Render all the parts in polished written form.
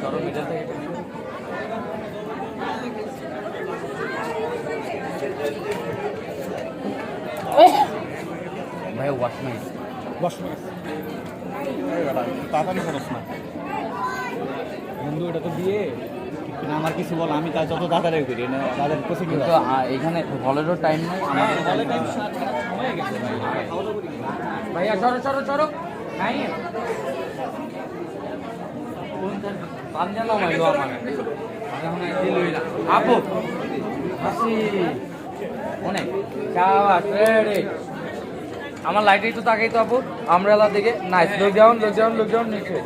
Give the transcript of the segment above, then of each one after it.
ধরো মিডল থেকে ভাই ওয়াশম্যান তাড়াতাড়ি খরচ না বন্ধু, এটা তো দিয়ে না আমার কিছু বল, আমি তার যত তাড়াতাড়ি করি না তাদের কোচিং কিন্তু এখানে হলেরও টাইম নেই আমাদের টাইম হয়ে গেছে ভাইয়া সরো সরো সরো নাই পাঞ্জানো মাইলো আমার এখন দিলই না আপু হাসি অনেক শাবাশ রেডি আমার লাইটে একটু তাকাই তো আপু আমরালা দিকে নাইস লোকজন নিচে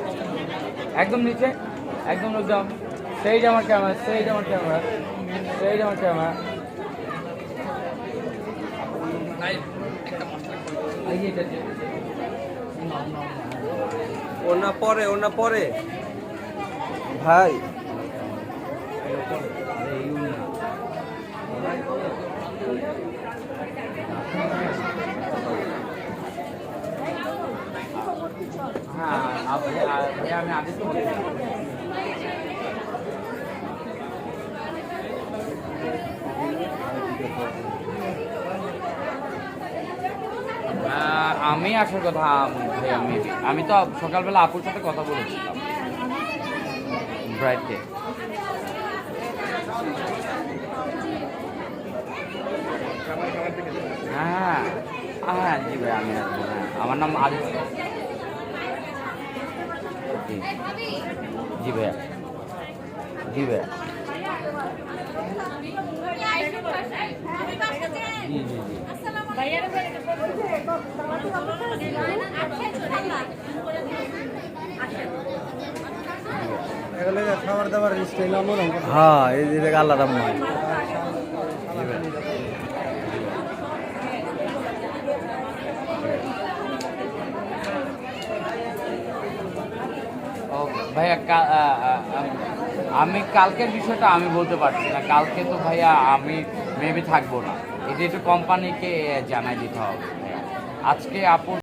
একদম নিচে একদম লোকজন সেই যে আমার ক্যামেরা ওনা পরে ভাই হ্যাঁ আমি আগে তো আমি আসার কথা ভাইয়া আমি তো সকালবেলা আপুর সাথে কথা বলেছিলাম ব্রাইডকে হ্যাঁ হ্যাঁ জি ভাই আমি আসবো হ্যাঁ আমার নাম আদিত্য জি ভাইয়া জি ভাইয়া জি জি জি খাবার দাবার হ্যাঁ এই যে আলাদা মনে হয় ভাইয়া আমি কালকের বিষয়টা আমি বলতে পারছি না কালকে তো ভাইয়া আমি মেবি থাকবো না এটা একটু কোম্পানিকে জানাই দিতে হবে আজকে আপু